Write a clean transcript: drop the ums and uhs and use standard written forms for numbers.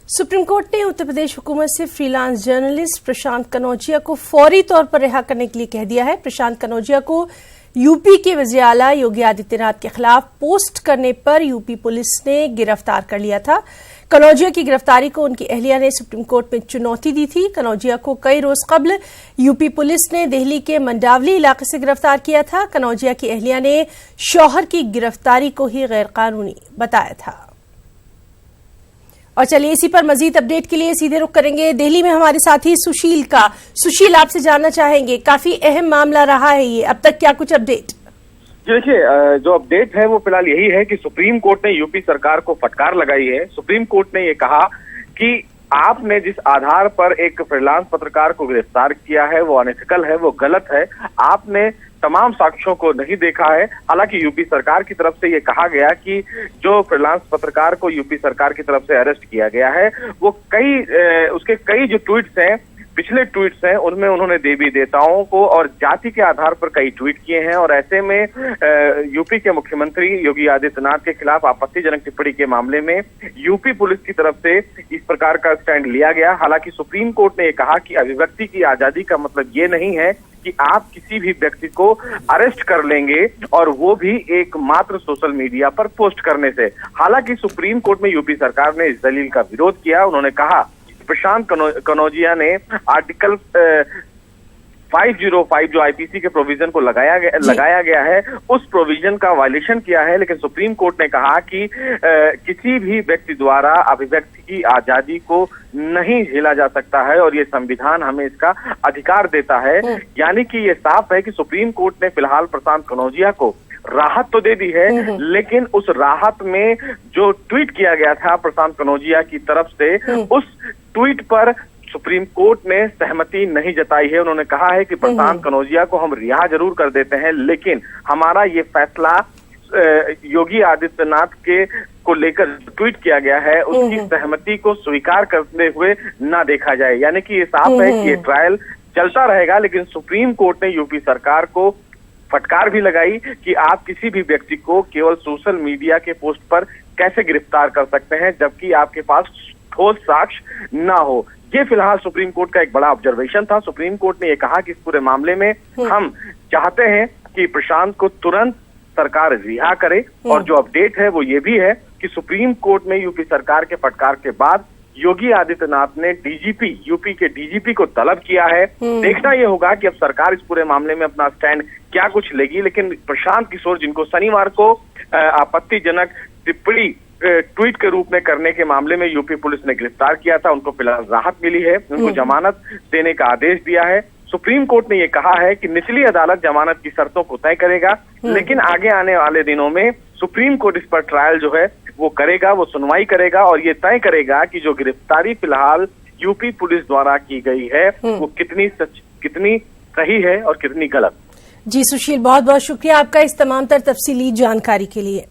Supreme court ने उत्तर प्रदेश हुकूमत से फ्रीलांस जर्नलिस्ट प्रशांत कनौजिया को फौरी तौर पर रिहा करने के लिए कह दिया है। प्रशांत कनौजिया को यूपी के वज़ीर आला योगी आदित्यनाथ के खिलाफ पोस्ट करने पर यूपी पुलिस ने गिरफ्तार कर लिया था। कनौजिया की गिरफ्तारी को उनकी अहलिया ने सुप्रीम कोर्ट में चुनौती दी थी। कनौजिया को कई रोज कबल यूपी पुलिस ने दिल्ली के मंडावली इलाके से गिरफ्तार किया था। कनौजिया की अहलिया ने शौहर की गिरफ्तारी को ही गैरकानूनी बताया था। और चलिए इसी पर मजीद अपडेट के लिए सीधे रुख करेंगे दिल्ली में हमारे साथी सुशील का। सुशील, आपसे जानना चाहेंगे, काफी अहम मामला रहा है ये, अब तक क्या कुछ अपडेट? देखिए, जो अपडेट है वो फिलहाल यही है कि सुप्रीम कोर्ट ने यूपी सरकार को फटकार लगाई है। सुप्रीम कोर्ट ने ये कहा कि आपने जिस आधार पर एक फ्रीलांस पत्रकार को गिरफ्तार किया है वो अनएथिकल है, वो गलत है। आपने तमाम साक्ष्यों को नहीं देखा है। हालांकि यूपी सरकार की तरफ से ये कहा गया कि जो फ्रीलांस पत्रकार को यूपी सरकार की तरफ से अरेस्ट किया गया है वो उसके कई जो ट्वीट्स हैं, पिछले ट्वीट्स हैं, उनमें उन्होंने देवी देवताओं को और जाति के आधार पर कई ट्वीट किए हैं। और ऐसे में यूपी के मुख्यमंत्री योगी आदित्यनाथ के खिलाफ आपत्तिजनक टिप्पणी के मामले में यूपी पुलिस की तरफ से इस प्रकार का स्टैंड लिया गया। हालांकि सुप्रीम कोर्ट ने यह कहा कि अभिव्यक्ति की आजादी का मतलब ये नहीं है कि आप किसी भी व्यक्ति को अरेस्ट कर लेंगे और वो भी एकमात्र सोशल मीडिया पर पोस्ट करने से। हालांकि सुप्रीम कोर्ट में यूपी सरकार ने इस दलील का विरोध किया। उन्होंने कहा प्रशांत कनौजिया ने आर्टिकल 505 जो आईपीसी के प्रोविजन को लगाया गया है उस प्रोविजन का वायलेशन किया है। लेकिन सुप्रीम कोर्ट ने कहा कि किसी भी व्यक्ति द्वारा अभिव्यक्ति की आजादी को नहीं झेला जा सकता है और ये संविधान हमें इसका अधिकार देता है। यानी कि ये साफ है कि सुप्रीम कोर्ट ने फिलहाल प्रशांत कनौजिया को राहत तो दे दी है, लेकिन उस राहत में जो ट्वीट किया गया था प्रशांत कनौजिया की तरफ से, उस ट्वीट पर सुप्रीम कोर्ट ने सहमति नहीं जताई है। उन्होंने कहा है कि प्रशांत कनौजिया को हम रिहा जरूर कर देते हैं, लेकिन हमारा ये फैसला योगी आदित्यनाथ के को लेकर ट्वीट किया गया है उसकी सहमति को स्वीकार करते हुए ना देखा जाए। यानी कि ये साफ है कि ये ट्रायल चलता रहेगा, लेकिन सुप्रीम कोर्ट ने यूपी सरकार को फटकार भी लगाई कि आप किसी भी व्यक्ति को केवल सोशल मीडिया के पोस्ट पर कैसे गिरफ्तार कर सकते हैं जबकि आपके पास ठोस साक्ष्य ना हो। ये फिलहाल सुप्रीम कोर्ट का एक बड़ा ऑब्जर्वेशन था। सुप्रीम कोर्ट ने यह कहा कि इस पूरे मामले में हम चाहते हैं कि प्रशांत को तुरंत सरकार रिहा करे। और जो अपडेट है वो ये भी है कि सुप्रीम कोर्ट में यूपी सरकार के फटकार के बाद योगी आदित्यनाथ ने यूपी के डीजीपी को तलब किया है। देखना यह होगा कि अब सरकार इस पूरे मामले में अपना स्टैंड क्या कुछ लेगी। लेकिन प्रशांत किशोर, जिनको शनिवार को आपत्तिजनक टिप्पणी ट्वीट के रूप में करने के मामले में यूपी पुलिस ने गिरफ्तार किया था, उनको फिलहाल राहत मिली है। उनको जमानत देने का आदेश दिया है। सुप्रीम कोर्ट ने यह कहा है कि निचली अदालत जमानत की शर्तों को तय करेगा, लेकिन आगे आने वाले दिनों में सुप्रीम कोर्ट इस पर ट्रायल जो है वो करेगा, वो सुनवाई करेगा और ये तय करेगा कि जो गिरफ्तारी फिलहाल यूपी पुलिस द्वारा की गई है वो कितनी सही है और कितनी गलत। जी सुशील, बहुत बहुत शुक्रिया आपका इस तमाम तर तफसीली जानकारी के लिए।